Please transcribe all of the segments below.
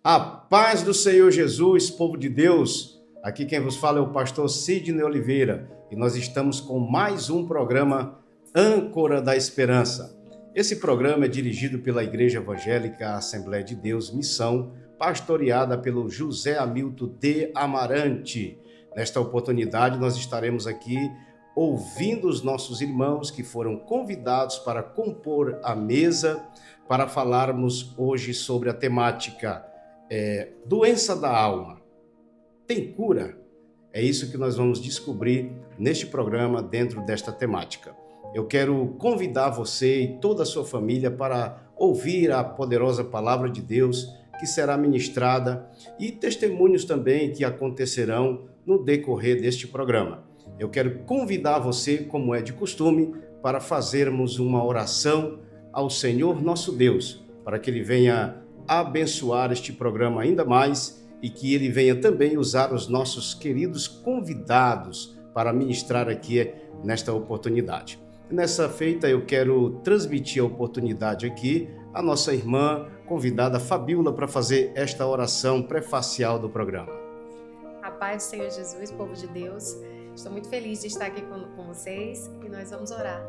A paz do Senhor Jesus, povo de Deus. Aqui quem vos fala é o pastor Sidney Oliveira e nós estamos com mais um programa Âncora da Esperança. Esse programa é dirigido pela Igreja Evangélica Assembleia de Deus Missão, pastoreada pelo José Hamilton de Amarante. Nesta oportunidade nós estaremos aqui ouvindo os nossos irmãos que foram convidados para compor a mesa para falarmos hoje sobre a temática doença da alma. Tem cura? É isso que nós vamos descobrir neste programa dentro desta temática. Eu quero convidar você e toda a sua família para ouvir a poderosa palavra de Deus que será ministrada e testemunhos também que acontecerão no decorrer deste programa. Eu quero convidar você, como é de costume, para fazermos uma oração ao Senhor nosso Deus, para que Ele venha abençoar este programa ainda mais e que Ele venha também usar os nossos queridos convidados para ministrar aqui nesta oportunidade. Nessa feita, eu quero transmitir a oportunidade aqui à nossa irmã convidada Fabíola para fazer esta oração prefacial do programa. A paz do Senhor Jesus, povo de Deus. Estou muito feliz de estar aqui com vocês e nós vamos orar.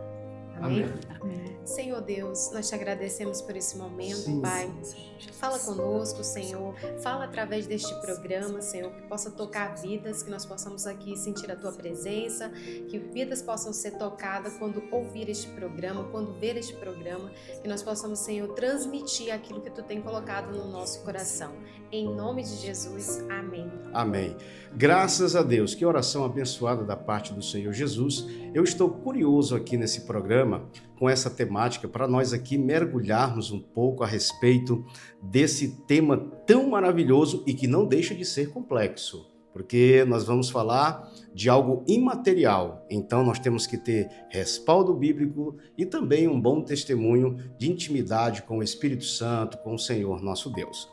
Amém? Amém. Senhor Deus, nós te agradecemos por esse momento, Sim, Pai. sim. Fala conosco, Senhor. Fala através deste programa, Senhor, que possa tocar vidas, que nós possamos aqui sentir a Tua presença, que vidas possam ser tocadas quando ouvir este programa, quando ver este programa, que nós possamos, Senhor, transmitir aquilo que Tu tem colocado no nosso coração. Em nome de Jesus, amém. Amém. Graças a Deus, que oração abençoada da parte do Senhor Jesus. Eu estou curioso aqui nesse programa com essa temática para nós aqui mergulharmos um pouco a respeito desse tema tão maravilhoso e que não deixa de ser complexo, porque nós vamos falar de algo imaterial, então nós temos que ter respaldo bíblico e também um bom testemunho de intimidade com o Espírito Santo, com o Senhor nosso Deus.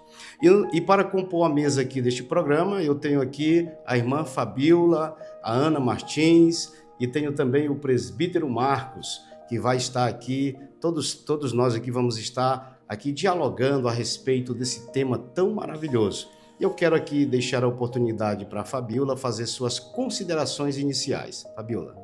E para compor a mesa aqui deste programa, eu tenho aqui a irmã Fabíola, a Ana Martins e tenho também o presbítero Marcos, que vai estar aqui, todos nós aqui vamos estar aqui dialogando a respeito desse tema tão maravilhoso. Eu quero aqui deixar a oportunidade para a Fabíola fazer suas considerações iniciais. Fabíola.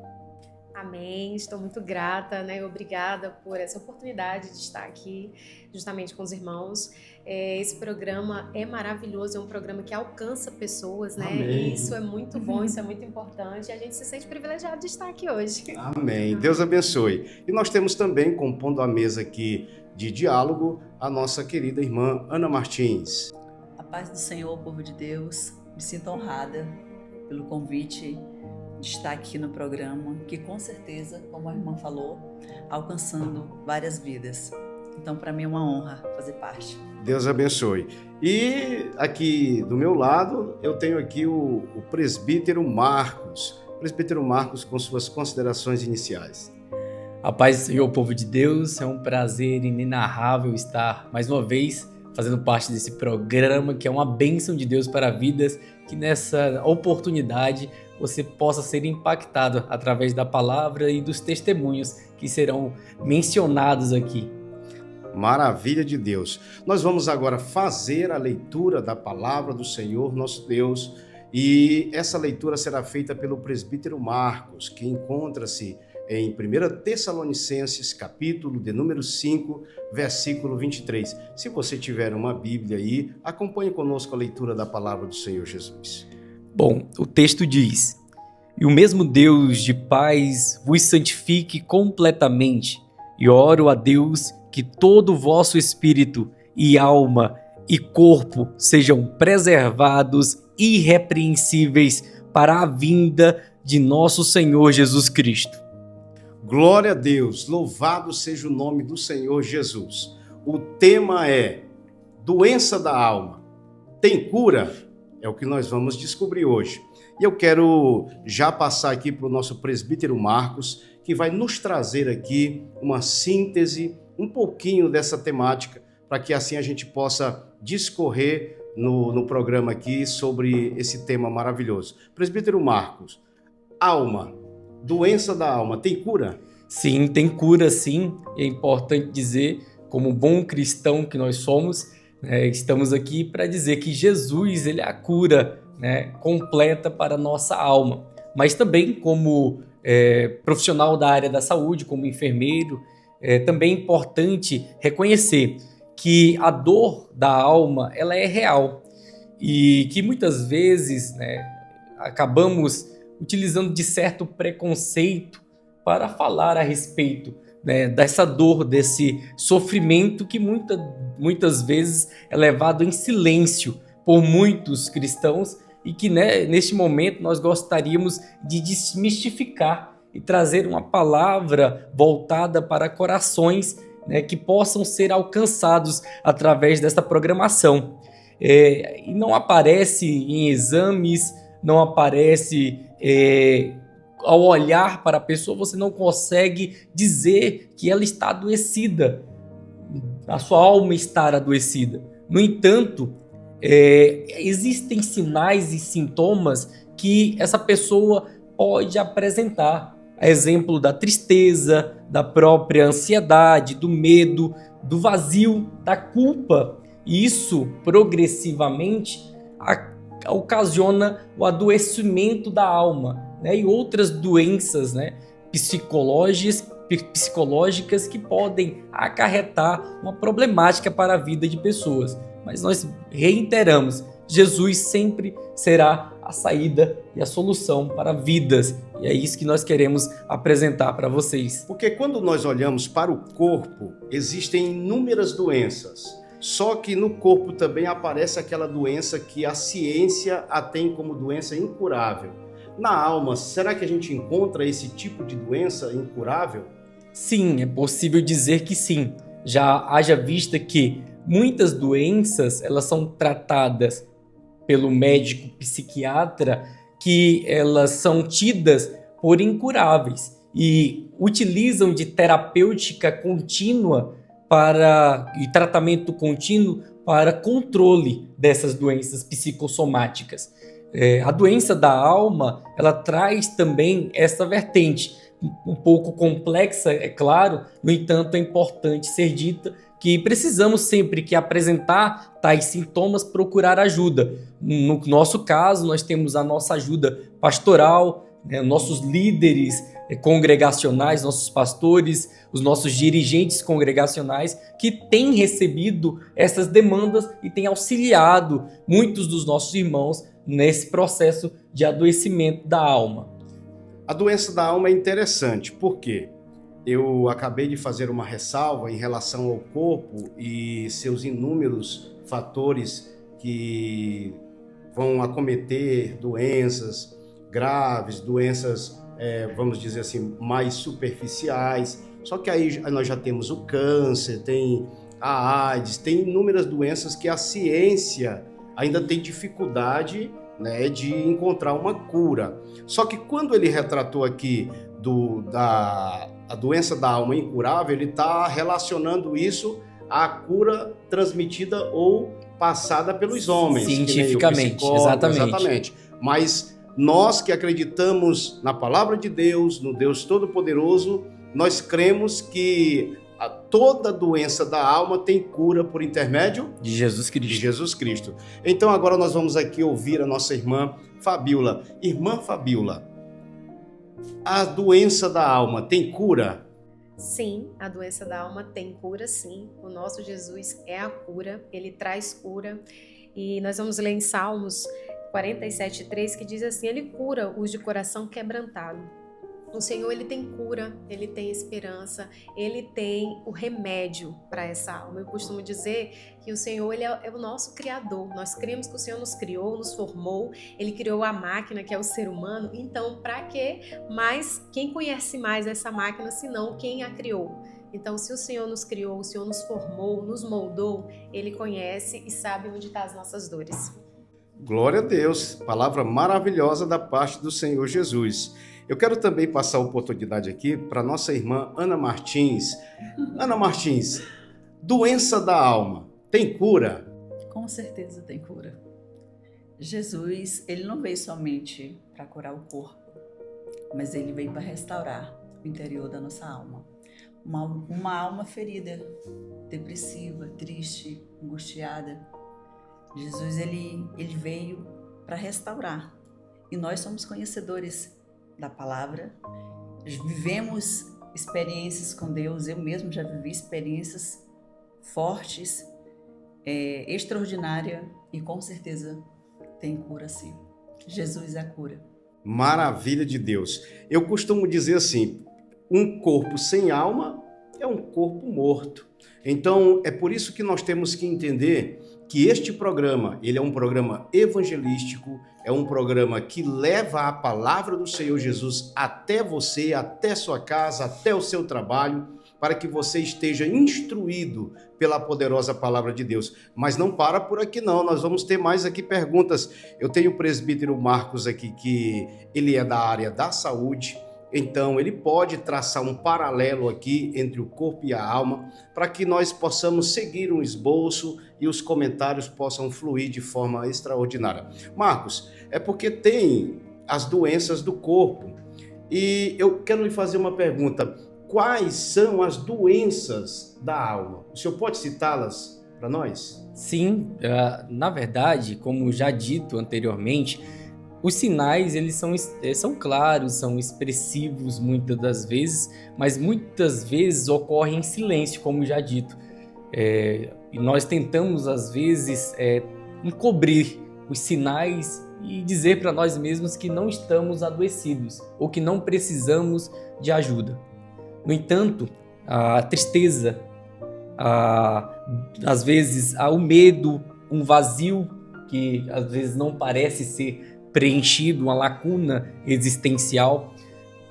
Amém, estou muito grata, Obrigada por essa oportunidade de estar aqui justamente com os irmãos. Esse programa é maravilhoso, é um programa que alcança pessoas, Amém. E isso é muito bom, isso é muito importante e a gente se sente privilegiado de estar aqui hoje. Amém, Deus abençoe. E nós temos também, compondo a mesa aqui de diálogo, a nossa querida irmã Ana Martins. A paz do Senhor, povo de Deus, me sinto honrada pelo convite de estar aqui no programa, que com certeza, como a irmã falou, alcançando várias vidas. Então, para mim é uma honra fazer parte. Deus abençoe. E aqui do meu lado, eu tenho aqui o presbítero Marcos. Presbítero Marcos com suas considerações iniciais. A paz do Senhor, povo de Deus, é um prazer inenarrável estar mais uma vez fazendo parte desse programa, que é uma bênção de Deus para vidas, que nessa oportunidade você possa ser impactado através da palavra e dos testemunhos que serão mencionados aqui. Maravilha de Deus. Nós vamos agora fazer a leitura da palavra do Senhor nosso Deus e essa leitura será feita pelo presbítero Marcos, que encontra-se em 1 Tessalonicenses, capítulo de número 5, versículo 23. Se você tiver uma Bíblia aí, acompanhe conosco a leitura da palavra do Senhor Jesus. Bom, o texto diz: "E o mesmo Deus de paz vos santifique completamente, e oro a Deus que todo o vosso espírito e alma e corpo sejam preservados irrepreensíveis para a vinda de nosso Senhor Jesus Cristo." Glória a Deus, louvado seja o nome do Senhor Jesus. O tema é doença da alma. Tem cura? É o que nós vamos descobrir hoje. E eu quero já passar aqui para o nosso presbítero Marcos, que vai nos trazer aqui uma síntese, um pouquinho dessa temática, para que assim a gente possa discorrer no programa aqui sobre esse tema maravilhoso. Presbítero Marcos, alma, doença da alma, tem cura? Sim, tem cura sim. É importante dizer, como bom cristão que nós somos, né? Estamos aqui para dizer que Jesus, ele é a cura, né, completa para a nossa alma. Mas também como profissional da área da saúde, como enfermeiro, é também importante reconhecer que a dor da alma, ela é real e que muitas vezes, né, acabamos utilizando de certo preconceito para falar a respeito, né, dessa dor, desse sofrimento que muitas vezes é levado em silêncio por muitos cristãos e que, né, neste momento nós gostaríamos de desmistificar e trazer uma palavra voltada para corações, né, que possam ser alcançados através desta programação. E não aparece em exames, não aparece ao olhar para a pessoa, você não consegue dizer que ela está adoecida, a sua alma está adoecida. No entanto, existem sinais e sintomas que essa pessoa pode apresentar. Exemplo da tristeza, da própria ansiedade, do medo, do vazio, da culpa. E isso, progressivamente, ocasiona o adoecimento da alma, né? E outras doenças, né, psicológicas que podem acarretar uma problemática para a vida de pessoas. Mas nós reiteramos, Jesus sempre será a saída e a solução para vidas. E é isso que nós queremos apresentar para vocês. Porque quando nós olhamos para o corpo, existem inúmeras doenças. Só que no corpo também aparece aquela doença que a ciência a tem como doença incurável. Na alma, será que a gente encontra esse tipo de doença incurável? Sim, é possível dizer que sim. Já haja vista que muitas doenças, elas são tratadas pelo médico psiquiatra, que elas são tidas por incuráveis e utilizam de terapêutica contínua e tratamento contínuo para controle dessas doenças psicossomáticas. A doença da alma, ela traz também essa vertente, um pouco complexa, é claro, no entanto é importante ser dita que precisamos sempre que apresentar tais sintomas procurar ajuda. No nosso caso, nós temos a nossa ajuda pastoral, né, nossos líderes congregacionais, nossos pastores, os nossos dirigentes congregacionais que têm recebido essas demandas e têm auxiliado muitos dos nossos irmãos nesse processo de adoecimento da alma. A doença da alma é interessante, por quê? Eu acabei de fazer uma ressalva em relação ao corpo e seus inúmeros fatores que vão acometer doenças graves, doenças, vamos dizer assim, mais superficiais. Só que aí nós já temos o câncer, tem a AIDS, tem inúmeras doenças que a ciência ainda tem dificuldade, né, de encontrar uma cura. Só que quando ele retratou aqui a doença da alma incurável, ele está relacionando isso à cura transmitida ou passada pelos homens. Cientificamente, exatamente. Mas nós que acreditamos na palavra de Deus, no Deus Todo-Poderoso, nós cremos que toda doença da alma tem cura por intermédio de Jesus Cristo. De Jesus Cristo. Então agora nós vamos aqui ouvir a nossa irmã Fabíola. Irmã Fabíola, a doença da alma tem cura? Sim, a doença da alma tem cura, sim. O nosso Jesus é a cura, ele traz cura. E nós vamos ler em Salmos 47:3, que diz assim: ele cura os de coração quebrantado. O Senhor, ele tem cura, ele tem esperança, ele tem o remédio para essa alma. Eu costumo dizer que o Senhor, ele é o nosso Criador. Nós cremos que o Senhor nos criou, nos formou, ele criou a máquina que é o ser humano. Então, para que mais? Quem conhece mais essa máquina senão quem a criou? Então, se o Senhor nos criou, o Senhor nos formou, nos moldou, ele conhece e sabe onde estão as nossas dores. Glória a Deus, palavra maravilhosa da parte do Senhor Jesus. Eu quero também passar a oportunidade aqui para nossa irmã Ana Martins. Ana Martins, doença da alma, tem cura? Com certeza tem cura. Jesus, ele não veio somente para curar o corpo, mas ele veio para restaurar o interior da nossa alma. uma alma ferida, depressiva, triste, angustiada. Jesus, ele veio para restaurar. E nós somos conhecedores da palavra. Vivemos experiências com Deus. Eu mesmo já vivi experiências fortes, extraordinárias, e com certeza tem cura sim. Jesus é a cura. Maravilha de Deus. Eu costumo dizer assim, um corpo sem alma é um corpo morto. Então, é por isso que nós temos que entender que este programa, ele é um programa evangelístico, é um programa que leva a palavra do Senhor Jesus até você, até sua casa, até o seu trabalho, para que você esteja instruído pela poderosa palavra de Deus. Mas não para por aqui não, nós vamos ter mais aqui perguntas. Eu tenho o presbítero Marcos aqui, que ele é da área da saúde, então ele pode traçar um paralelo aqui entre o corpo e a alma, para que nós possamos seguir um esboço e os comentários possam fluir de forma extraordinária. Marcos, é porque tem as doenças do corpo, e eu quero lhe fazer uma pergunta. Quais são as doenças da alma? O senhor pode citá-las para nós? Sim, na verdade, como já dito anteriormente, os sinais eles são claros, são expressivos muitas das vezes, mas muitas vezes ocorrem em silêncio, como já dito. E nós tentamos, às vezes, encobrir os sinais e dizer para nós mesmos que não estamos adoecidos ou que não precisamos de ajuda. No entanto, a tristeza, às vezes o medo, um vazio que às vezes não parece ser preenchido, uma lacuna existencial,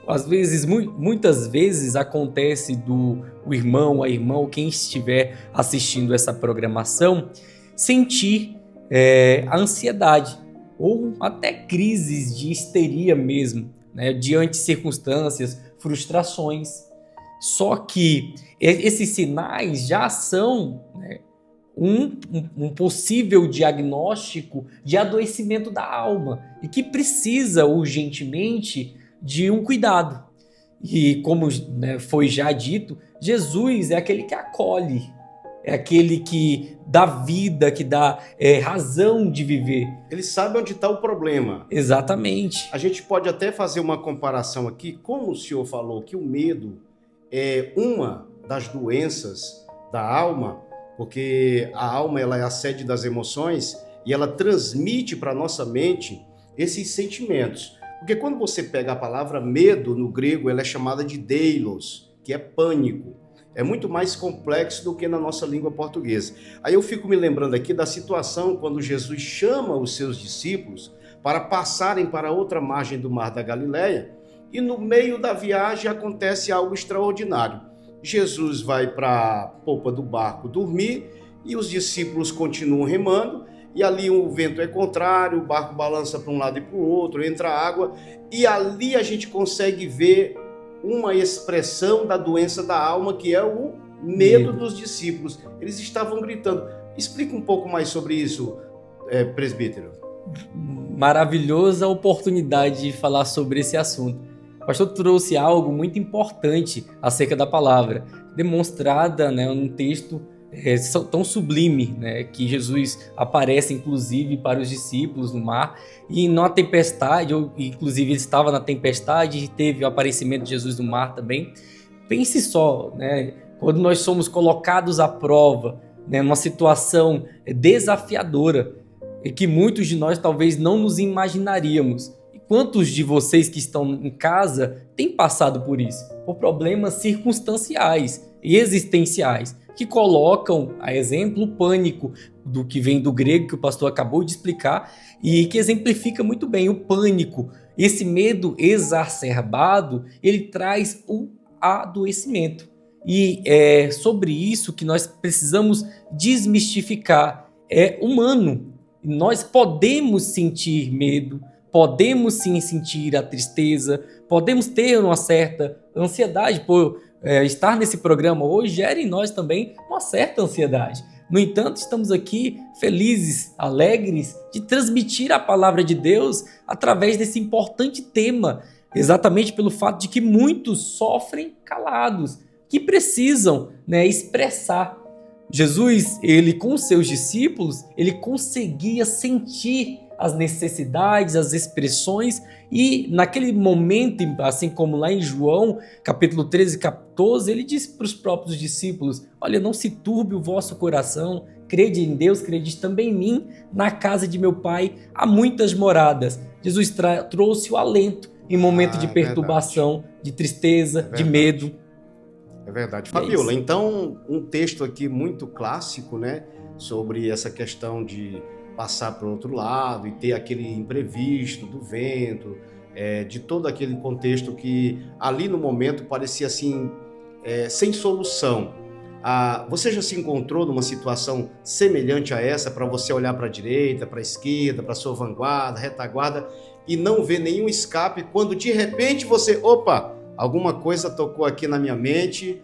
às vezes, muitas vezes acontece do irmão, a irmã, ou quem estiver assistindo essa programação, sentir a ansiedade ou até crises de histeria mesmo, né, diante de circunstâncias, frustrações. Só que esses sinais já são, né, um possível diagnóstico de adoecimento da alma e que precisa urgentemente de um cuidado. E como, né, foi já dito, Jesus é aquele que acolhe, é aquele que dá vida, que dá razão de viver. Ele sabe onde está o problema. Exatamente. A gente pode até fazer uma comparação aqui, como o senhor falou que o medo é uma das doenças da alma, porque a alma ela é a sede das emoções e ela transmite para a nossa mente esses sentimentos. Porque quando você pega a palavra medo, no grego, ela é chamada de deilos, que é pânico. É muito mais complexo do que na nossa língua portuguesa. Aí eu fico me lembrando aqui da situação quando Jesus chama os seus discípulos para passarem para outra margem do mar da Galileia, e no meio da viagem acontece algo extraordinário. Jesus vai para a popa do barco dormir e os discípulos continuam remando, e ali o vento é contrário, o barco balança para um lado e para o outro, entra água, e ali a gente consegue ver uma expressão da doença da alma, que é o medo dos discípulos. Eles estavam gritando. Explica um pouco mais sobre isso, presbítero. Maravilhosa oportunidade de falar sobre esse assunto. O pastor trouxe algo muito importante acerca da palavra, demonstrada, né, num texto tão sublime, né, que Jesus aparece inclusive para os discípulos no mar, e na tempestade, inclusive ele estava na tempestade e teve o aparecimento de Jesus no mar também. Pense só, né, quando nós somos colocados à prova, né, numa situação desafiadora, e que muitos de nós talvez não nos imaginaríamos. Quantos de vocês que estão em casa têm passado por isso? Por problemas circunstanciais e existenciais, que colocam, a exemplo, o pânico, do que vem do grego, que o pastor acabou de explicar, e que exemplifica muito bem o pânico. Esse medo exacerbado, ele traz o adoecimento. E é sobre isso que nós precisamos desmistificar. É humano. Nós podemos sentir medo, podemos sim sentir a tristeza, podemos ter uma certa ansiedade por estar nesse programa hoje, gera em nós também uma certa ansiedade. No entanto, estamos aqui felizes, alegres de transmitir a palavra de Deus através desse importante tema, exatamente pelo fato de que muitos sofrem calados, que precisam, né, expressar. Jesus, ele com seus discípulos, ele conseguia sentir as necessidades, as expressões, e naquele momento, assim como lá em João, capítulo 13, 14, ele disse para os próprios discípulos: olha, não se turbe o vosso coração, crede em Deus, crede também em mim, na casa de meu Pai há muitas moradas. Jesus trouxe o alento em momento de perturbação, de tristeza, de medo. É verdade. Fabiola, então um texto aqui muito clássico, né, sobre essa questão de passar para o outro lado e ter aquele imprevisto do vento, de todo aquele contexto que ali no momento parecia assim, sem solução. Você já se encontrou numa situação semelhante a essa, para você olhar para a direita, para a esquerda, para a sua vanguarda, retaguarda, e não ver nenhum escape, quando de repente você, opa, alguma coisa tocou aqui na minha mente,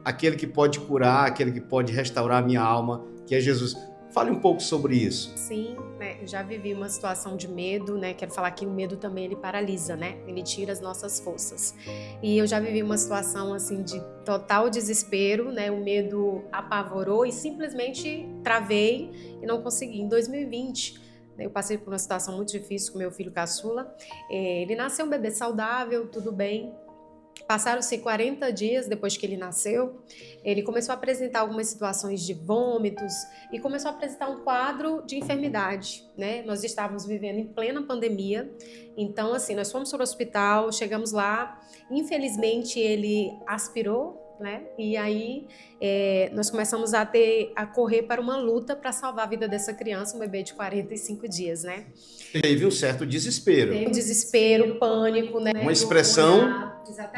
aquele que pode curar, aquele que pode restaurar a minha alma, que é Jesus. Fale um pouco sobre isso. Sim, né, eu já vivi uma situação de medo, né? Quero falar que o medo também ele paralisa, né? Ele tira as nossas forças. E eu já vivi uma situação assim de total desespero, né? O medo apavorou e simplesmente travei e não consegui. Em 2020, eu passei por uma situação muito difícil com meu filho caçula. Ele nasceu um bebê saudável, tudo bem. Passaram-se 40 dias depois que ele nasceu, ele começou a apresentar algumas situações de vômitos e começou a apresentar um quadro de enfermidade, né? Nós estávamos vivendo em plena pandemia, então assim, nós fomos para o hospital, chegamos lá, infelizmente ele aspirou, né? E aí nós começamos a correr para uma luta para salvar a vida dessa criança, um bebê de 45 dias, né? Teve um certo desespero. Teve um desespero, pânico, né? Uma expressão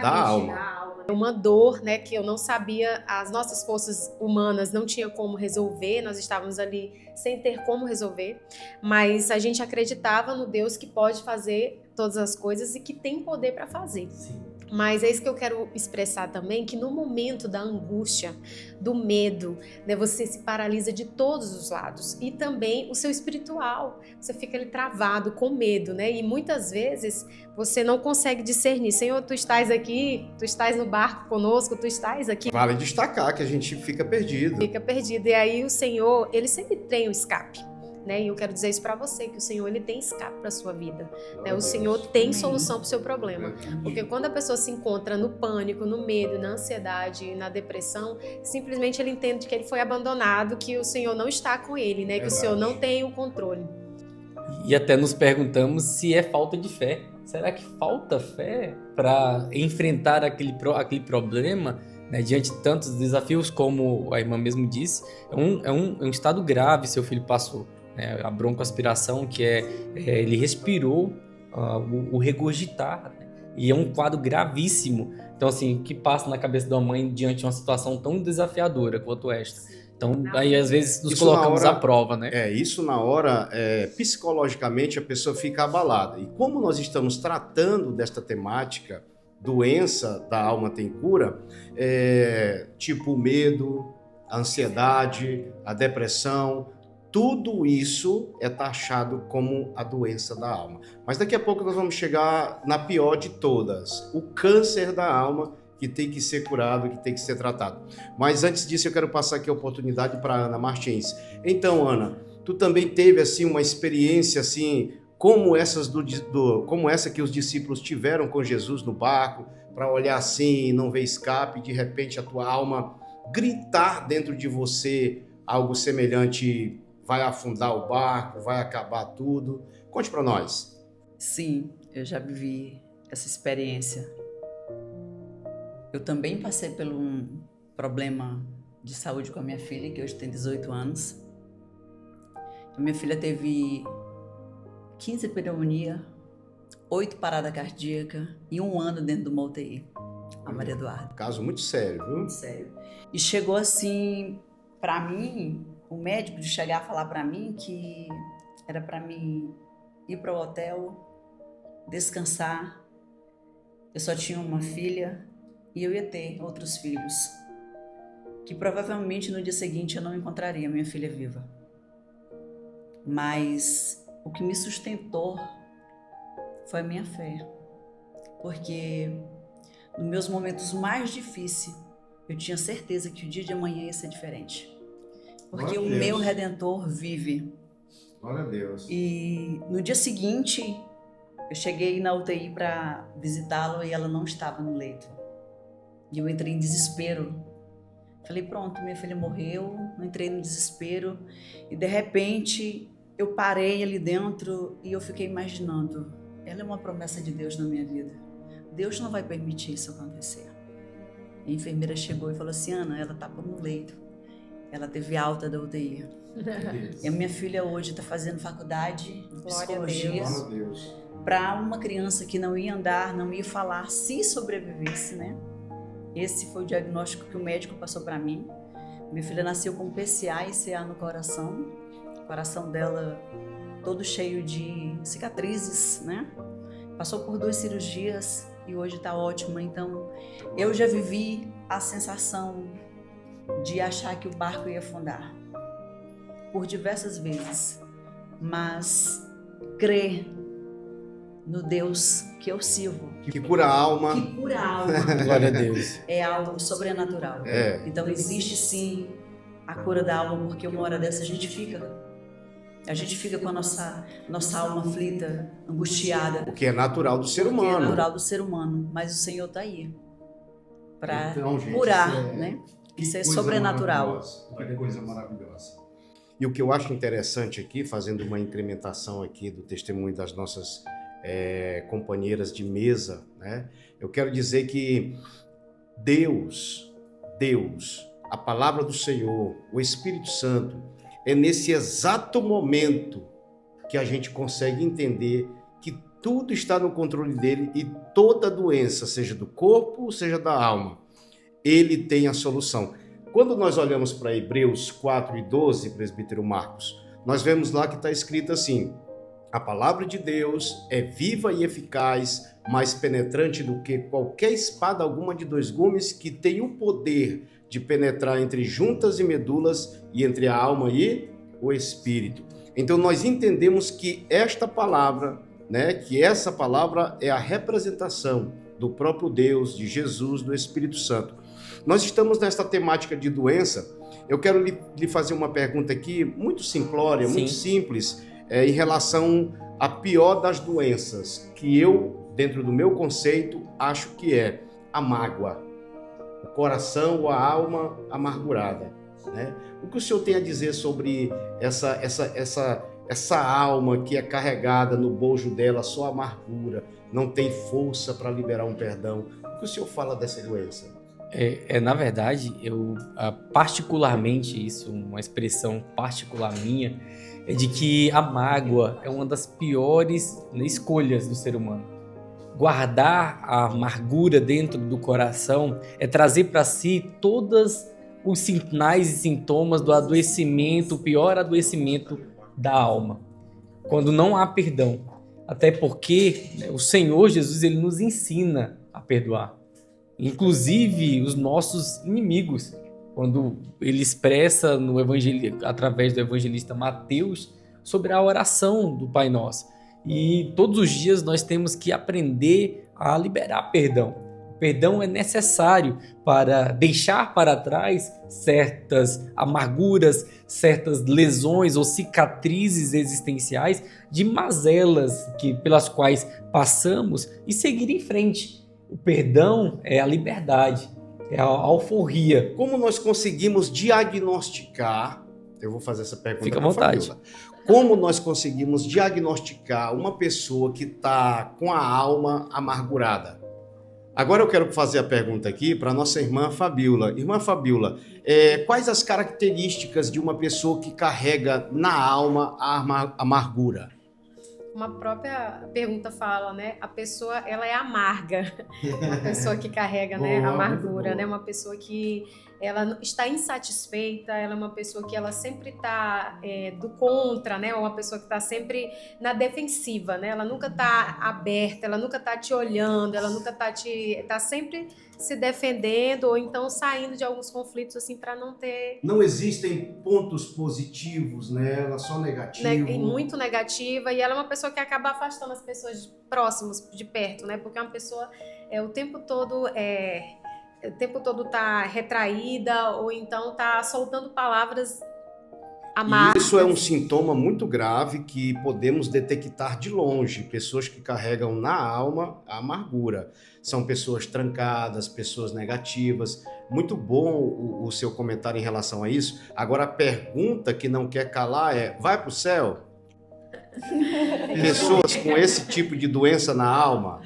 da alma. Uma dor, né, que eu não sabia, as nossas forças humanas não tinham como resolver, nós estávamos ali sem ter como resolver, mas a gente acreditava no Deus que pode fazer todas as coisas e que tem poder para fazer. Sim. Mas é isso que eu quero expressar também, que no momento da angústia, do medo, né, você se paralisa de todos os lados. E também o seu espiritual. Você fica ali travado, com medo, né? E muitas vezes você não consegue discernir. Senhor, tu estás aqui, tu estás no barco conosco, tu estás aqui. Vale destacar que a gente fica perdido. Fica perdido. E aí o Senhor, ele sempre tem um escape. Né? E eu quero dizer isso para você, que o Senhor ele tem escape para sua vida, né? O Senhor tem solução para o seu problema, porque quando a pessoa se encontra no pânico, no medo, na ansiedade, na depressão, simplesmente ele entende que ele foi abandonado, que o Senhor não está com ele, né? Que o Senhor não tem o controle. E até nos perguntamos se é falta de fé. Será que falta fé para enfrentar aquele problema? Né, diante de tantos desafios, como a irmã mesmo disse, é um estado grave seu filho passou. A broncoaspiração, que ele respirou o regurgitar, né? E é um quadro gravíssimo. Então, assim, o que passa na cabeça da mãe diante de uma situação tão desafiadora quanto esta? Então, aí às vezes nos colocamos à prova, né? Isso na hora, psicologicamente a pessoa fica abalada. E como nós estamos tratando desta temática, doença da alma tem cura, tipo o medo, a ansiedade, a depressão, tudo isso é taxado como a doença da alma. Mas daqui a pouco nós vamos chegar na pior de todas, o câncer da alma, que tem que ser curado, que tem que ser tratado. Mas antes disso eu quero passar aqui a oportunidade para Ana Martins. Então, Ana, tu também teve assim uma experiência assim como essa que os discípulos tiveram com Jesus no barco, para olhar assim e não ver escape, e de repente a tua alma gritar dentro de você algo semelhante: vai afundar o barco, vai acabar tudo. Conte para nós. Sim, eu já vivi essa experiência. Eu também passei por um problema de saúde com a minha filha, que hoje tem 18 anos. A minha filha teve 15 pneumonia, 8 paradas cardíacas e 1 ano dentro de uma UTI, a Maria Eduarda. Caso muito sério, viu? Muito sério. E chegou assim, para mim, o médico de chegar a falar para mim que era para mim ir para o hotel, descansar. Eu só tinha uma filha e eu ia ter outros filhos, que provavelmente no dia seguinte eu não encontraria minha filha viva. Mas o que me sustentou foi a minha fé, porque nos meus momentos mais difíceis, eu tinha certeza que o dia de amanhã ia ser diferente. Porque Glória a o Deus. meu Redentor vive. Glória a Deus. E no dia seguinte, eu cheguei na UTI para visitá-lo e ela não estava no leito. E eu entrei em desespero. Falei, pronto, minha filha morreu. Eu entrei no desespero. E de repente, eu parei ali dentro e eu fiquei imaginando. Ela é uma promessa de Deus na minha vida. Deus não vai permitir isso acontecer. A enfermeira chegou e falou assim, Ana, ela estava no leito. Ela teve alta da UTI. E a minha filha hoje está fazendo faculdade de Glória a psicologia Glória a Deus. para uma criança que não ia andar, não ia falar, se sobrevivesse, né? Esse foi o diagnóstico que o médico passou para mim. Minha filha nasceu com PCA e CA no coração. O coração dela todo cheio de cicatrizes, né? Passou por 2 cirurgias e hoje está ótima. Então, eu já vivi a sensação de achar que o barco ia afundar por diversas vezes, mas crer no Deus que eu sirvo, Que cura a alma. que cura a alma, Glória a Deus. é algo sobrenatural. É. Então existe sim a cura da alma, porque uma hora dessa a gente fica com a nossa alma aflita, angustiada, O que é natural do ser porque é humano. natural do ser humano, mas o Senhor está aí para Então, gente, curar, isso é- né? Que Isso é coisa sobrenatural. maravilhosa, que coisa maravilhosa. E o que eu acho interessante aqui, fazendo uma incrementação aqui do testemunho das nossas companheiras de mesa, né? Eu quero dizer que Deus, a palavra do Senhor, o Espírito Santo, é nesse exato momento que a gente consegue entender que tudo está no controle dele e toda doença, seja do corpo, seja da alma, ele tem a solução. Quando nós olhamos para Hebreus 4:12, presbítero Marcos, nós vemos lá que está escrito assim: a palavra de Deus é viva e eficaz, mais penetrante do que qualquer espada alguma de 2 gumes, que tem o poder de penetrar entre juntas e medulas e entre a alma e o espírito. Então nós entendemos que esta palavra, né, que essa palavra é a representação do próprio Deus, de Jesus, do Espírito Santo. Nós estamos nesta temática de doença. Eu quero lhe fazer uma pergunta aqui, muito simplória, Sim. muito simples, em relação à pior das doenças, que eu, dentro do meu conceito, acho que é a mágoa. O coração ou a alma amargurada, né? O que o senhor tem a dizer sobre essa alma que é carregada no bojo dela, só amargura, não tem força para liberar um perdão? O que o senhor fala dessa doença? Na verdade, eu particularmente, isso, uma expressão particular minha, é de que a mágoa é uma das piores escolhas do ser humano. Guardar a amargura dentro do coração é trazer para si todos os sinais e sintomas do adoecimento, o pior adoecimento da alma, quando não há perdão. Até porque o Senhor Jesus, ele nos ensina a perdoar. Inclusive os nossos inimigos, quando ele expressa no através do evangelista Mateus sobre a oração do Pai Nosso. E todos os dias nós temos que aprender a liberar perdão. O perdão é necessário para deixar para trás certas amarguras, certas lesões ou cicatrizes existenciais de mazelas pelas quais passamos e seguir em frente. O perdão é a liberdade, é a alforria. Como nós conseguimos diagnosticar, eu vou fazer essa pergunta. Fica à vontade. Fabiola. Como nós conseguimos diagnosticar uma pessoa que está com a alma amargurada? Agora eu quero fazer a pergunta aqui para nossa irmã Fabiola. Irmã Fabiola, quais as características de uma pessoa que carrega na alma a amargura? Uma própria pergunta fala, né? A pessoa, ela é amarga. Uma pessoa que carrega, né, Boa, amargura, muito né? boa. Uma pessoa que ela está insatisfeita, ela é uma pessoa que ela sempre está do contra, né? Uma pessoa que está sempre na defensiva, né? Ela nunca está aberta, ela nunca está te olhando, ela nunca está sempre se defendendo ou então saindo de alguns conflitos assim para não ter Não existem pontos positivos nela, só negativo. muito negativa, e ela é uma pessoa que acaba afastando as pessoas próximas, de perto, né? Porque é uma pessoa o tempo todo o tempo todo tá retraída ou então tá soltando palavras amargas. Isso é um sintoma muito grave que podemos detectar de longe. Pessoas que carregam na alma a amargura. São pessoas trancadas, pessoas negativas. Muito bom o seu comentário em relação a isso. Agora, a pergunta que não quer calar é: vai para o céu? Pessoas com esse tipo de doença na alma,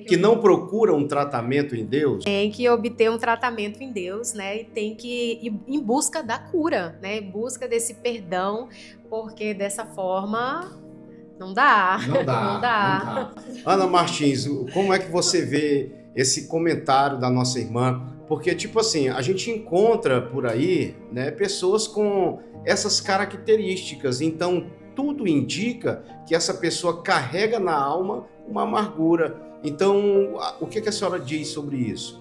que não procuram um tratamento em Deus, Tem que obter um tratamento em Deus, né? E tem que ir em busca da cura, né? Em busca desse perdão, porque dessa forma não dá. não dá. Não dá. Ana Martins, como é que você vê esse comentário da nossa irmã? Porque, tipo assim, a gente encontra por aí, né, pessoas com essas características. Então, tudo indica que essa pessoa carrega na alma uma amargura. Então, o que a senhora diz sobre isso?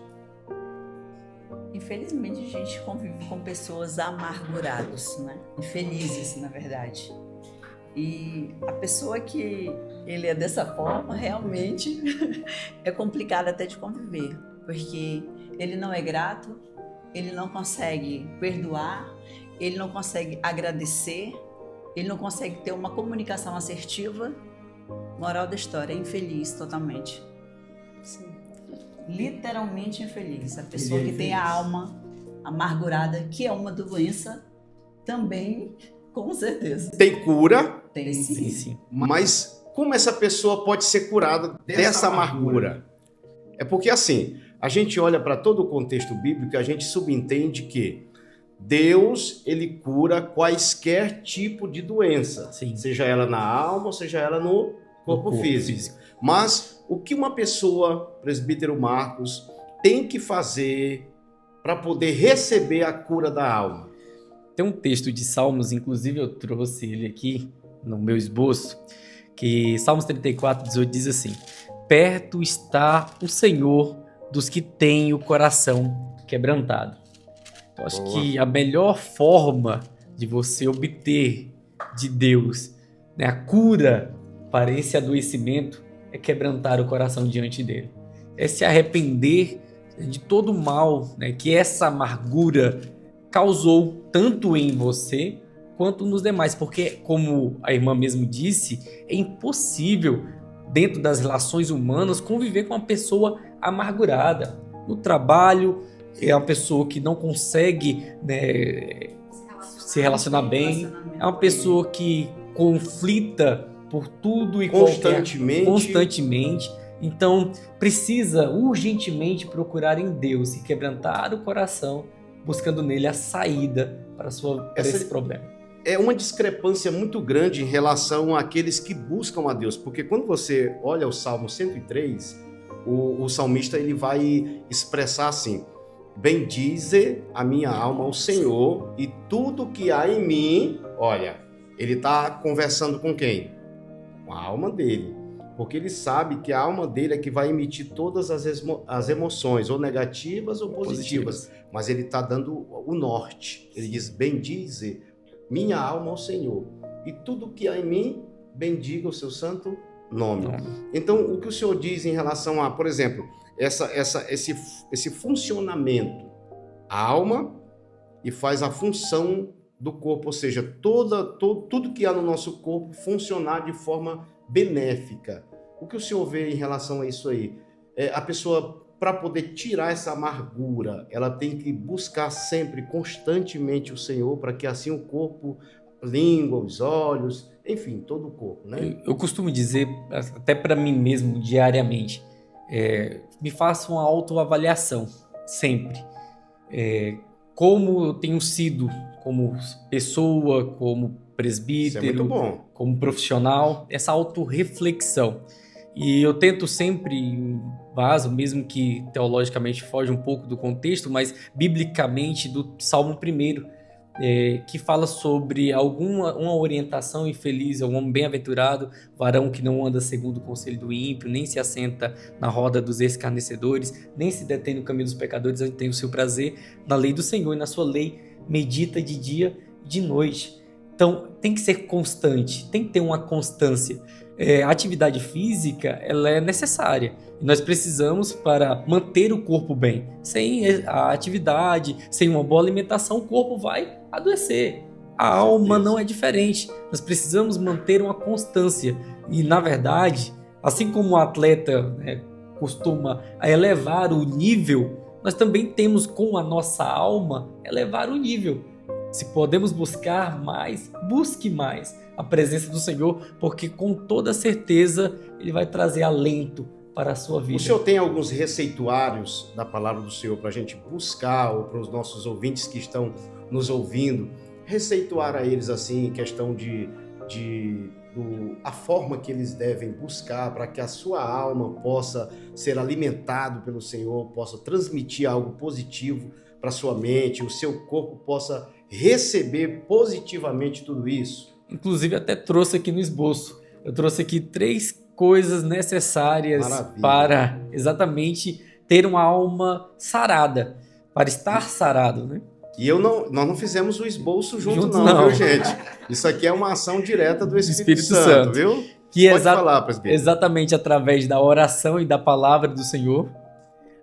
Infelizmente, a gente convive com pessoas amarguradas, né? Infelizes, na verdade. E a pessoa que ele é dessa forma, realmente é complicado até de conviver, porque ele não é grato, ele não consegue perdoar, ele não consegue agradecer, ele não consegue ter uma comunicação assertiva. Moral da história, é infeliz totalmente. Sim. Literalmente infeliz. A pessoa Ele é que tem a alma amargurada, que é uma doença, também, com certeza. Tem cura, Tem sim. Sim. mas como essa pessoa pode ser curada dessa amargura? É porque, assim, a gente olha para todo o contexto bíblico e a gente subentende que Deus, ele cura quaisquer tipo de doença, Sim. seja ela na alma ou seja ela no corpo físico. Mas o que uma pessoa, presbítero Marcos, tem que fazer para poder receber a cura da alma? Tem um texto de Salmos, inclusive eu trouxe ele aqui no meu esboço, que Salmos 34, 18 diz assim: perto está o Senhor dos que têm o coração quebrantado. Então, acho que a melhor forma de você obter de Deus, né, a cura para esse adoecimento é quebrantar o coração diante dele. É se arrepender de todo o mal, né, que essa amargura causou tanto em você quanto nos demais. Porque, como a irmã mesmo disse, é impossível, dentro das relações humanas, conviver com uma pessoa amargurada. No trabalho, é uma pessoa que não consegue, né, se relacionar bem, é uma pessoa que conflita por tudo e constantemente. Então, precisa urgentemente procurar em Deus e quebrantar o coração, buscando nele a saída para esse problema. É uma discrepância muito grande em relação àqueles que buscam a Deus, porque quando você olha o Salmo 103, o salmista ele vai expressar assim: bendize a minha alma ao Senhor e tudo que há em mim. Olha, ele está conversando com quem? Com a alma dele, porque ele sabe que a alma dele é que vai emitir todas as emoções, ou negativas ou positivas. Mas ele está dando o norte. Ele diz: bendize minha alma ao Senhor e tudo que há em mim, bendiga o seu santo nome. Então, o que o Senhor diz em relação a, por exemplo, esse funcionamento, a alma, e faz a função do corpo, ou seja, tudo que há no nosso corpo funcionar de forma benéfica. O que o senhor vê em relação a isso aí? A pessoa, para poder tirar essa amargura, ela tem que buscar sempre, constantemente o Senhor, para que assim o corpo, a língua, os olhos, enfim, todo o corpo, né? Eu costumo dizer, até para mim mesmo, diariamente, me faço uma autoavaliação, sempre. Como eu tenho sido como pessoa, como presbítero, Isso é muito bom. como profissional, essa autorreflexão. E eu tento sempre, mesmo que teologicamente foge um pouco do contexto, mas biblicamente do Salmo 1, que fala sobre uma orientação infeliz, algum bem-aventurado, varão que não anda segundo o conselho do ímpio, nem se assenta na roda dos escarnecedores, nem se detém no caminho dos pecadores, onde tem o seu prazer na lei do Senhor, e na sua lei medita de dia e de noite. Então, tem que ser constante, tem que ter uma constância. a atividade física ela é necessária. E nós precisamos para manter o corpo bem. Sem a atividade, sem uma boa alimentação, o corpo vai adoecer. A alma não é diferente. Nós precisamos manter uma constância. E, na verdade, assim como o atleta, né, costuma elevar o nível, nós também temos com a nossa alma elevar o nível. Se podemos buscar mais, busque mais a presença do Senhor, porque com toda certeza Ele vai trazer alento para a sua vida. O senhor tem alguns receituários da palavra do Senhor para a gente buscar, ou para os nossos ouvintes que estão nos ouvindo, receituar a eles assim, em questão a forma que eles devem buscar para que a sua alma possa ser alimentado pelo Senhor, possa transmitir algo positivo para a sua mente, o seu corpo possa receber positivamente tudo isso? Inclusive até trouxe aqui no esboço. Eu trouxe aqui 3 coisas necessárias. Maravilha. Para exatamente ter uma alma sarada, para estar sarado, né? E nós não fizemos o esboço junto não, viu, gente? Isso aqui é uma ação direta do Espírito Santo, viu? Que pode falar, presbítero. Exatamente através da oração e da palavra do Senhor,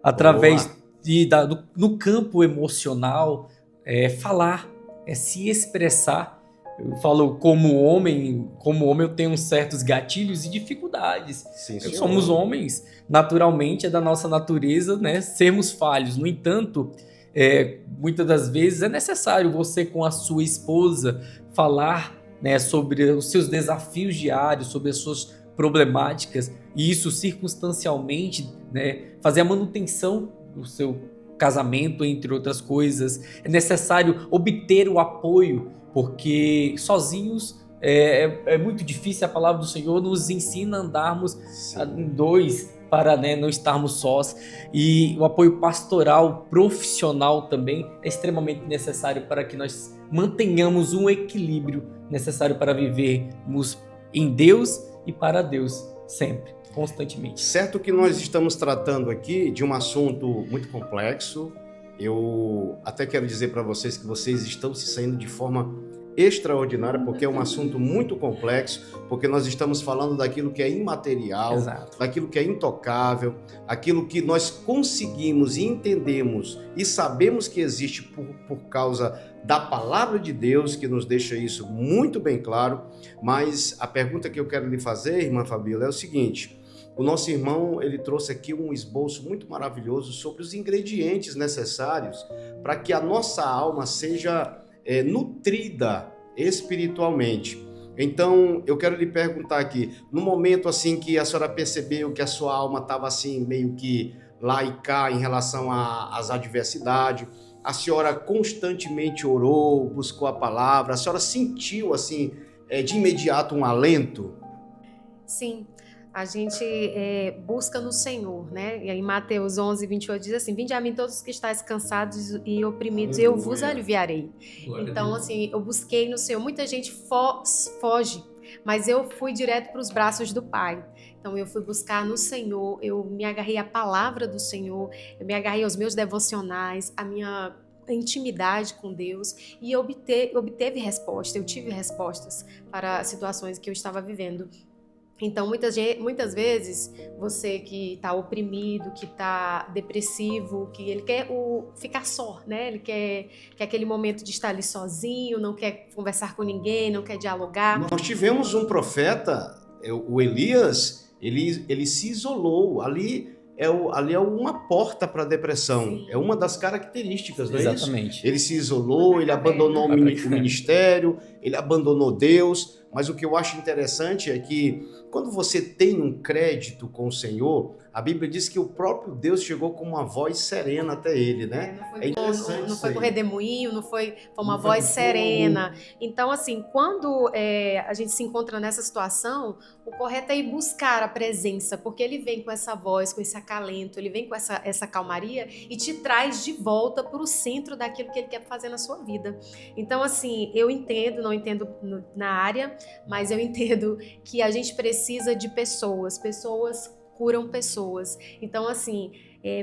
através no campo emocional, falar, se expressar. Eu falo como homem eu tenho certos gatilhos e dificuldades. Sim, somos homens, naturalmente é da nossa natureza, né, sermos falhos. No entanto, muitas das vezes é necessário você com a sua esposa falar, né, sobre os seus desafios diários, sobre as suas problemáticas, e isso circunstancialmente, né, fazer a manutenção do seu casamento, entre outras coisas. É necessário obter o apoio, porque sozinhos é muito difícil. A palavra do Senhor nos ensina a andarmos em 2 para, né, não estarmos sós. E o apoio pastoral, profissional também é extremamente necessário para que nós mantenhamos um equilíbrio necessário para vivermos em Deus e para Deus sempre, constantemente. Certo que nós estamos tratando aqui de um assunto muito complexo. Eu até quero dizer para vocês que vocês estão se saindo de forma extraordinária, porque é um assunto muito complexo, porque nós estamos falando daquilo que é imaterial, Exato. Daquilo que é intocável, aquilo que nós conseguimos e entendemos e sabemos que existe por causa da palavra de Deus, que nos deixa isso muito bem claro. Mas a pergunta que eu quero lhe fazer, irmã Fabíola, é o seguinte: o nosso irmão, ele trouxe aqui um esboço muito maravilhoso sobre os ingredientes necessários para que a nossa alma seja nutrida espiritualmente. Então, eu quero lhe perguntar aqui, no momento assim que a senhora percebeu que a sua alma estava assim, meio que lá e cá em relação às adversidades, a senhora constantemente orou, buscou a palavra, a senhora sentiu assim, de imediato um alento? Sim. A gente busca no Senhor, né? E aí, em Mateus 11, 28 diz assim: vinde a mim todos os que estáis cansados e oprimidos, eu vos aliviarei. Então, assim, eu busquei no Senhor. Muita gente foge, mas eu fui direto para os braços do Pai. Então, eu fui buscar no Senhor, eu me agarrei à palavra do Senhor, eu me agarrei aos meus devocionais, à minha intimidade com Deus, e obteve resposta. Eu tive respostas para situações que eu estava vivendo. Então, muitas vezes, você que está oprimido, que está depressivo, que ele quer ficar só, né? Ele quer aquele momento de estar ali sozinho, não quer conversar com ninguém, não quer dialogar. Nós tivemos um profeta, o Elias, ele se isolou. Ali é uma porta para a depressão. Sim. É uma das características, não é isso? Exatamente. Ele se isolou, ele abandonou o ministério, ele abandonou Deus. Mas o que eu acho interessante é que quando você tem um crédito com o Senhor, a Bíblia diz que o próprio Deus chegou com uma voz serena até ele, né? Não foi com redemoinho, não foi uma voz serena. Então, assim, quando a gente se encontra nessa situação, o correto é ir buscar a presença, porque ele vem com essa voz, com esse acalento, ele vem com essa calmaria e te traz de volta para o centro daquilo que ele quer fazer na sua vida. Então, assim, eu entendo, não entendo na área, mas eu entendo que a gente precisa de pessoas curam pessoas. Então, assim,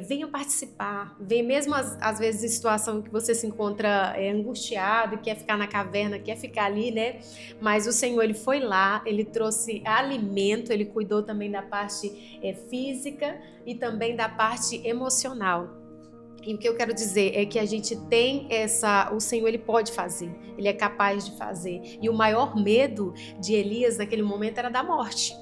venha participar. Vem mesmo às vezes em situação que você se encontra angustiado, quer ficar na caverna, quer ficar ali, né? Mas o Senhor, Ele foi lá, Ele trouxe alimento, Ele cuidou também da parte física e também da parte emocional. E o que eu quero dizer é que a gente tem o Senhor, Ele pode fazer, Ele é capaz de fazer. E o maior medo de Elias naquele momento era da morte.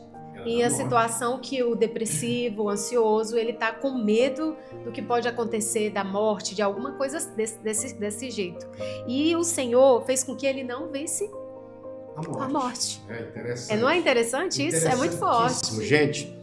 E a situação que o depressivo, o ansioso, ele tá com medo do que pode acontecer, da morte, de alguma coisa desse jeito. E o Senhor fez com que ele não vence a morte. É interessante. Não é interessante isso? É muito forte. Gente,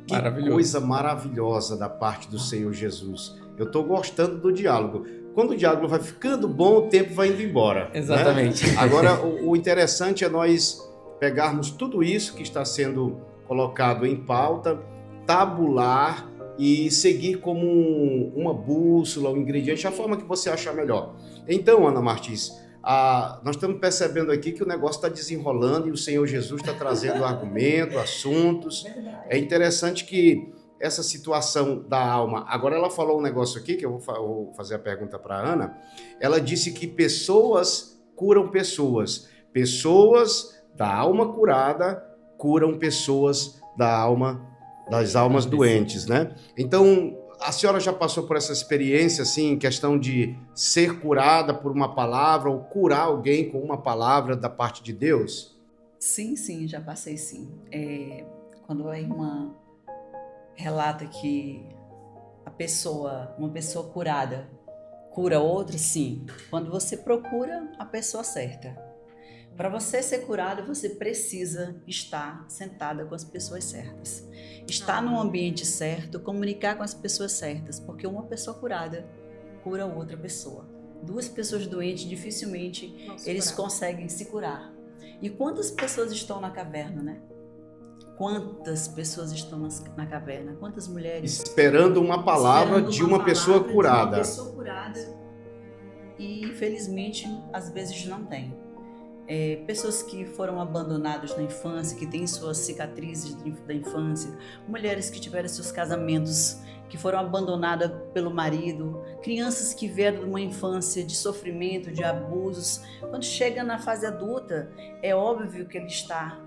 que coisa maravilhosa da parte do Senhor Jesus. Eu estou gostando do diálogo. Quando o diálogo vai ficando bom, o tempo vai indo embora. Exatamente. Né? Agora, o interessante é nós pegarmos tudo isso que está sendo colocado em pauta, tabular e seguir como uma bússola, um ingrediente, a forma que você achar melhor. Então, Ana Martins, nós estamos percebendo aqui que o negócio está desenrolando e o Senhor Jesus está trazendo argumento, assuntos. É interessante que essa situação da alma... Agora ela falou um negócio aqui, que eu vou fazer a pergunta para a Ana. Ela disse que pessoas curam pessoas. Pessoas da alma curada curam pessoas das almas doentes, né? Então, a senhora já passou por essa experiência, assim, em questão de ser curada por uma palavra ou curar alguém com uma palavra da parte de Deus? Sim, já passei sim. Quando a irmã relata que uma pessoa curada cura outra, sim. Quando você procura a pessoa certa. Para você ser curado, você precisa estar sentada com as pessoas certas. Estar no ambiente certo, comunicar com as pessoas certas, porque uma pessoa curada cura outra pessoa. Duas pessoas doentes, dificilmente eles conseguem se curar. E quantas pessoas estão na caverna, né? Quantas pessoas estão na caverna? Quantas mulheres? Esperando uma palavra de uma pessoa curada. De uma pessoa curada. E, infelizmente, às vezes não tem. Pessoas que foram abandonadas na infância, que têm suas cicatrizes da infância, mulheres que tiveram seus casamentos, que foram abandonadas pelo marido, crianças que vieram de uma infância de sofrimento, de abusos. Quando chega na fase adulta, é óbvio que ele está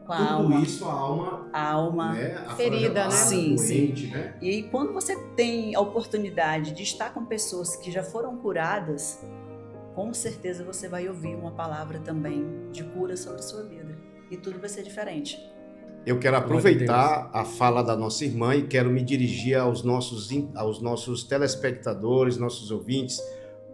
com a alma. Tudo isso, a alma né? Ferida, né? Sim. Né? E quando você tem a oportunidade de estar com pessoas que já foram curadas, com certeza você vai ouvir uma palavra também de cura sobre a sua vida. E tudo vai ser diferente. Eu quero aproveitar a fala da nossa irmã e quero me dirigir aos nossos telespectadores, nossos ouvintes.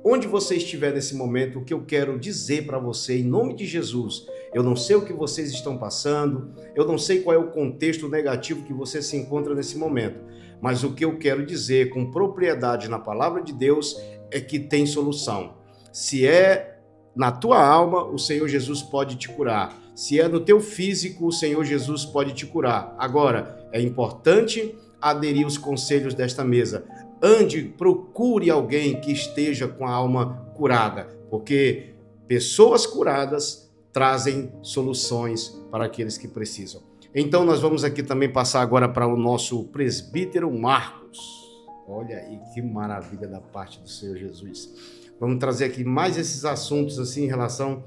Onde você estiver nesse momento, o que eu quero dizer para você, em nome de Jesus, eu não sei o que vocês estão passando, eu não sei qual é o contexto negativo que você se encontra nesse momento, mas o que eu quero dizer com propriedade na palavra de Deus é que tem solução. Se é na tua alma, o Senhor Jesus pode te curar. Se é no teu físico, o Senhor Jesus pode te curar. Agora, é importante aderir aos conselhos desta mesa. Procure alguém que esteja com a alma curada, porque pessoas curadas trazem soluções para aqueles que precisam. Então, nós vamos aqui também passar agora para o nosso presbítero Marcos. Olha aí que maravilha da parte do Senhor Jesus. Vamos trazer aqui mais esses assuntos assim em relação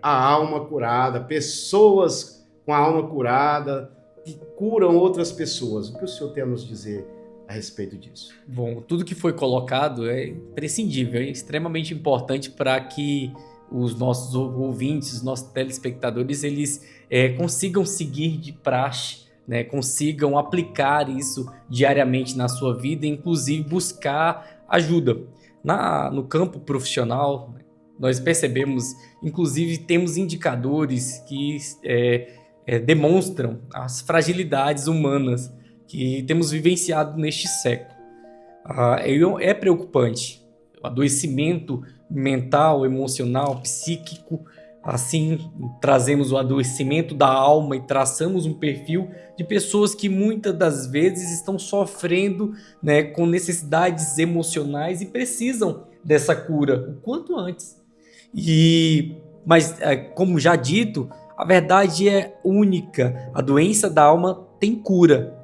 à alma curada, pessoas com a alma curada que curam outras pessoas. O que o senhor tem a nos dizer a respeito disso? Bom, tudo que foi colocado é imprescindível, é extremamente importante para que os nossos ouvintes, os nossos telespectadores, eles consigam seguir de praxe, né, consigam aplicar isso diariamente na sua vida, inclusive buscar ajuda. No campo profissional, nós percebemos, inclusive temos indicadores que demonstram as fragilidades humanas que temos vivenciado neste século. É preocupante. O adoecimento mental, emocional, psíquico, assim trazemos o adoecimento da alma e traçamos um perfil de pessoas que muitas das vezes estão sofrendo, né, com necessidades emocionais e precisam dessa cura o quanto antes. Mas, como já dito, a verdade é única. A doença da alma tem cura.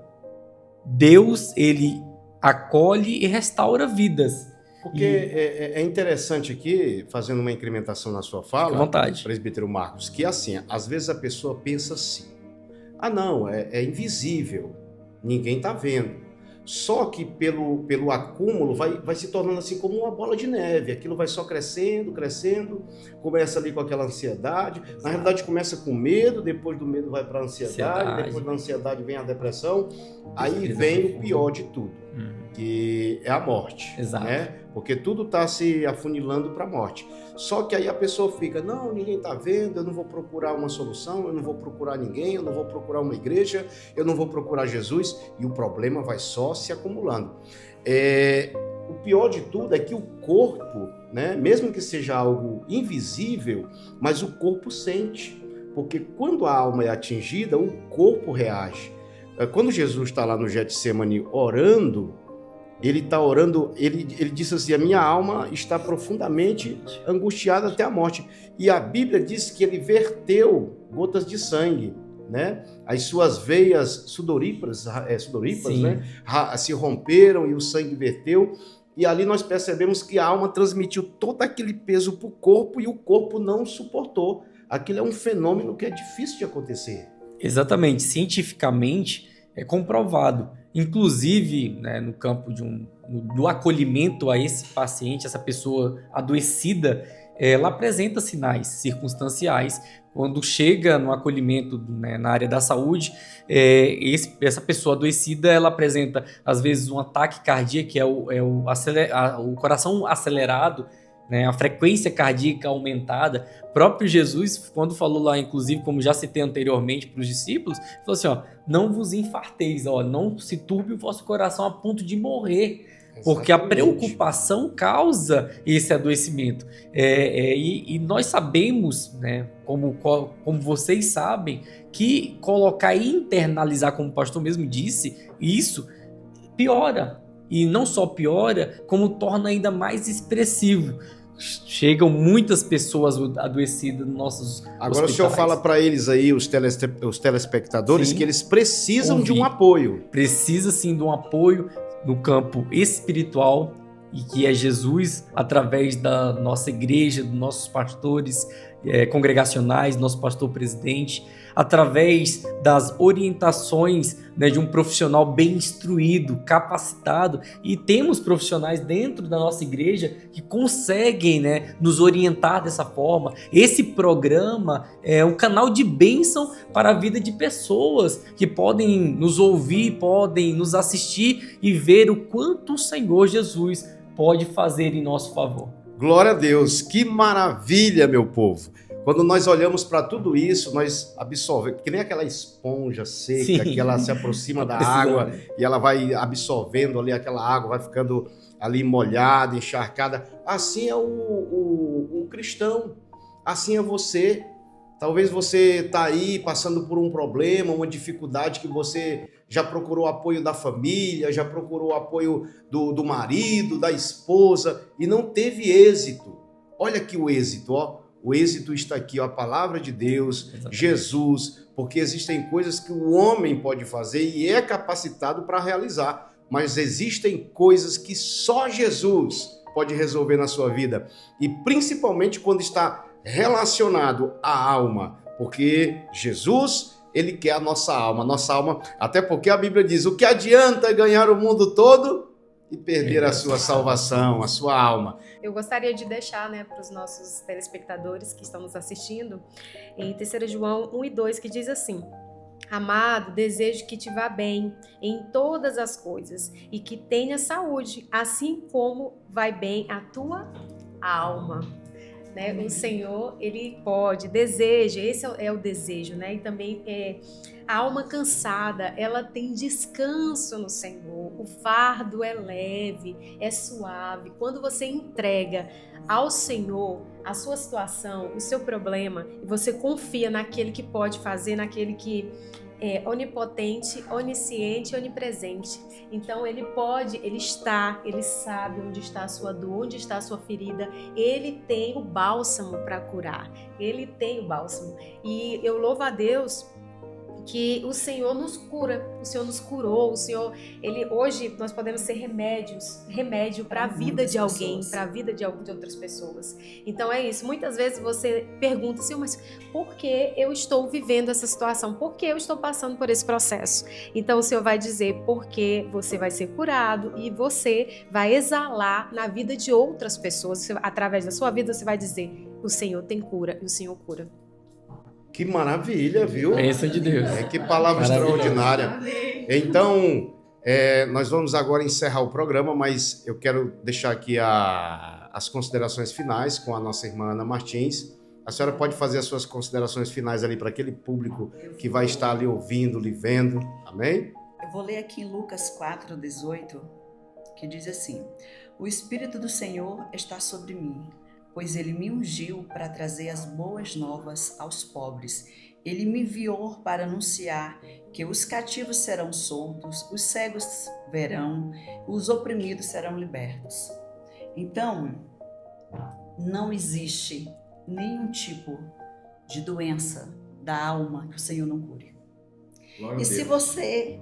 Deus, ele acolhe e restaura vidas. Porque é interessante aqui, fazendo uma incrementação na sua fala, Fique à vontade. presbítero Marcos, que assim, às vezes a pessoa pensa assim, não, é invisível, ninguém está vendo. Só que pelo acúmulo vai se tornando assim como uma bola de neve, aquilo vai só crescendo, começa ali com aquela ansiedade, na realidade começa com medo, depois do medo vai para a ansiedade, depois da ansiedade vem a depressão, aí vem o pior de tudo, que é a morte. Exato. Né? Porque tudo está se afunilando para a morte. Só que aí a pessoa fica, não, ninguém está vendo, eu não vou procurar uma solução, eu não vou procurar ninguém, eu não vou procurar uma igreja, eu não vou procurar Jesus, e o problema vai só se acumulando. O pior de tudo é que o corpo, né, mesmo que seja algo invisível, mas o corpo sente, porque quando a alma é atingida, o corpo reage. Quando Jesus está lá no Getsemane orando, ele está orando, ele disse assim, a minha alma está profundamente angustiada até a morte. E a Bíblia diz que ele verteu gotas de sangue, né? As suas veias sudoríparas, né? Se romperam e o sangue verteu. E ali nós percebemos que a alma transmitiu todo aquele peso para o corpo e o corpo não suportou. Aquilo é um fenômeno que é difícil de acontecer. Exatamente, cientificamente é comprovado. Inclusive, né, no campo do acolhimento a esse paciente, essa pessoa adoecida, ela apresenta sinais circunstanciais. Quando chega no acolhimento, né, na área da saúde, essa pessoa adoecida, ela apresenta, às vezes, um ataque cardíaco, que é o coração acelerado, né, a frequência cardíaca aumentada. O próprio Jesus, quando falou lá, inclusive, como já citei anteriormente para os discípulos, falou assim, não vos infarteis, não se turbe o vosso coração a ponto de morrer. Exatamente. Porque a preocupação causa esse adoecimento. E nós sabemos, né, como vocês sabem, que colocar e internalizar, como o pastor mesmo disse, isso piora. E não só piora, como torna ainda mais expressivo. Chegam muitas pessoas adoecidas nos nossos Agora hospitais. O senhor fala para eles aí, os telespectadores, Sim. Que eles precisam de um apoio. Precisa sim de um apoio no campo espiritual, e que é Jesus, através da nossa igreja, dos nossos pastores congregacionais, nosso pastor presidente, através das orientações, né, de um profissional bem instruído, capacitado, e temos profissionais dentro da nossa igreja que conseguem, né, nos orientar dessa forma. Esse programa é um canal de bênção para a vida de pessoas que podem nos ouvir, podem nos assistir e ver o quanto o Senhor Jesus pode fazer em nosso favor. Glória a Deus, que maravilha, meu povo. Quando nós olhamos para tudo isso, nós absorvemos, que nem aquela esponja seca, Sim. que ela se aproxima da água e ela vai absorvendo ali aquela água, vai ficando ali molhada, encharcada. Assim é o cristão, assim é você. Talvez você está aí passando por um problema, uma dificuldade que você já procurou o apoio da família, já procurou o apoio do marido, da esposa e não teve êxito. Olha aqui o êxito, O êxito está aqui, a palavra de Deus, Exatamente. Jesus, porque existem coisas que o homem pode fazer e é capacitado para realizar, mas existem coisas que só Jesus pode resolver na sua vida, e principalmente quando está relacionado à alma, porque Jesus, ele quer a nossa alma, até porque a Bíblia diz, o que adianta ganhar o mundo todo e perder a sua salvação, a sua alma. Eu gostaria de deixar, né, para os nossos telespectadores que estão nos assistindo, em 3 João 1:2, que diz assim: Amado, desejo que te vá bem em todas as coisas e que tenha saúde, assim como vai bem a tua alma. Né? O Senhor, ele pode, deseja, esse é o desejo, né? E também a alma cansada, ela tem descanso no Senhor, o fardo é leve, é suave. Quando você entrega ao Senhor a sua situação, o seu problema, e você confia naquele que pode fazer, naquele que é onipotente, onisciente, onipresente. Então ele sabe onde está a sua dor, onde está a sua ferida. Ele tem o bálsamo para curar. Ele tem o bálsamo. E eu louvo a Deus que o Senhor nos cura, o Senhor nos curou, o Senhor, hoje nós podemos ser remédio para a vida de alguém, para a vida de outras pessoas. Então é isso, muitas vezes você pergunta assim, mas por que eu estou vivendo essa situação? Por que eu estou passando por esse processo? Então o Senhor vai dizer porque você vai ser curado e você vai exalar na vida de outras pessoas, através da sua vida você vai dizer, o Senhor tem cura e o Senhor cura. Que maravilha, viu? Bênção de Deus. Que palavra extraordinária. Então, nós vamos agora encerrar o programa, mas eu quero deixar aqui as considerações finais com a nossa irmã Ana Martins. A senhora pode fazer as suas considerações finais ali para aquele público que vai estar ali ouvindo, lhe vendo. Amém? Eu vou ler aqui em Lucas 4:18, que diz assim: O Espírito do Senhor está sobre mim, pois ele me ungiu para trazer as boas novas aos pobres. Ele me enviou para anunciar que os cativos serão soltos, os cegos verão, os oprimidos serão libertos. Então, não existe nenhum tipo de doença da alma que o Senhor não cure. E se você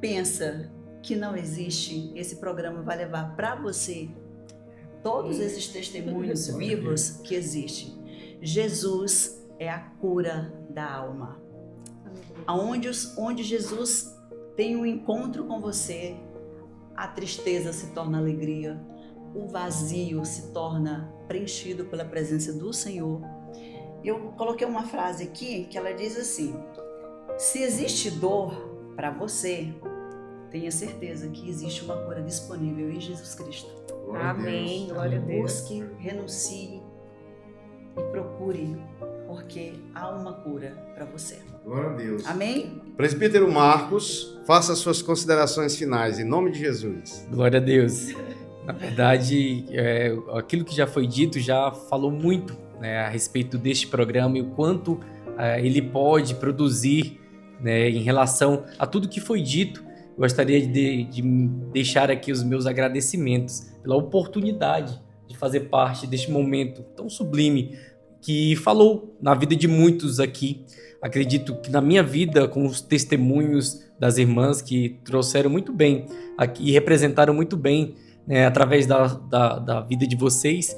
pensa que não existe, esse programa vai levar para você todos esses testemunhos vivos que existem. Jesus é a cura da alma. Onde Jesus tem um encontro com você, a tristeza se torna alegria, o vazio se torna preenchido pela presença do Senhor. Eu coloquei uma frase aqui que ela diz assim: se existe dor para você, tenha certeza que existe uma cura disponível em Jesus Cristo. Amém, glória a Deus. Busque, renuncie e procure, porque há uma cura para você. Glória a Deus. Amém? Presbítero Marcos, faça as suas considerações finais, em nome de Jesus. Glória a Deus. Na verdade, aquilo que já foi dito já falou muito, né, a respeito deste programa e o quanto ele pode produzir, né, em relação a tudo que foi dito. Eu gostaria de deixar aqui os meus agradecimentos pela oportunidade de fazer parte deste momento tão sublime que falou na vida de muitos aqui. Acredito que na minha vida, com os testemunhos das irmãs que trouxeram muito bem aqui e representaram muito bem, né, através da vida de vocês,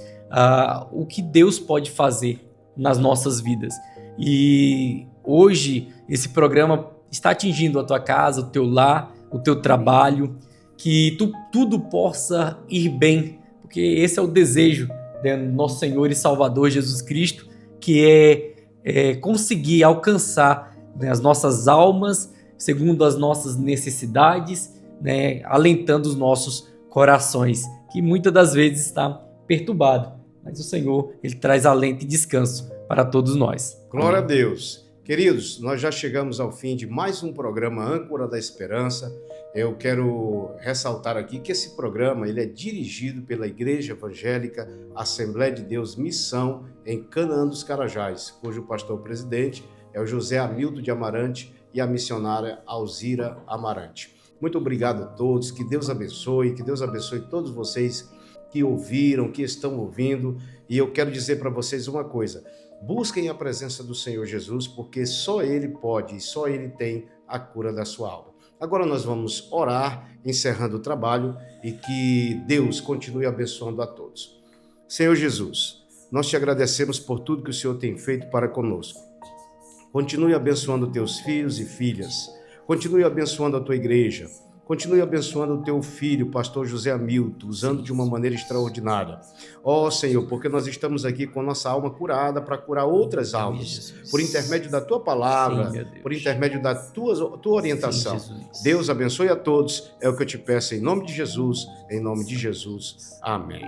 o que Deus pode fazer nas nossas vidas. E hoje esse programa está atingindo a tua casa, o teu lar, o teu trabalho, que tudo possa ir bem, porque esse é o desejo do nosso Senhor e Salvador Jesus Cristo, que é conseguir alcançar, né, as nossas almas segundo as nossas necessidades, né, alentando os nossos corações, que muitas das vezes está perturbado, mas o Senhor, ele traz alento e descanso para todos nós. Glória a Deus. Queridos, nós já chegamos ao fim de mais um programa Âncora da Esperança. Eu quero ressaltar aqui que esse programa ele é dirigido pela Igreja Evangélica Assembleia de Deus Missão em Canaã dos Carajás, cujo pastor-presidente é o José Hamilton de Amarante e a missionária Alzira Amarante. Muito obrigado a todos, que Deus abençoe todos vocês que ouviram, que estão ouvindo. E eu quero dizer para vocês uma coisa: busquem a presença do Senhor Jesus, porque só Ele pode e só Ele tem a cura da sua alma. Agora nós vamos orar, encerrando o trabalho, e que Deus continue abençoando a todos. Senhor Jesus, nós te agradecemos por tudo que o Senhor tem feito para conosco. Continue abençoando teus filhos e filhas. Continue abençoando a tua igreja. Continue abençoando o teu filho, pastor José Hamilton, usando de uma maneira extraordinária. Ó Senhor, porque nós estamos aqui com a nossa alma curada para curar outras almas, por intermédio da tua palavra, por intermédio da tua orientação. Deus abençoe a todos, é o que eu te peço em nome de Jesus, Amém.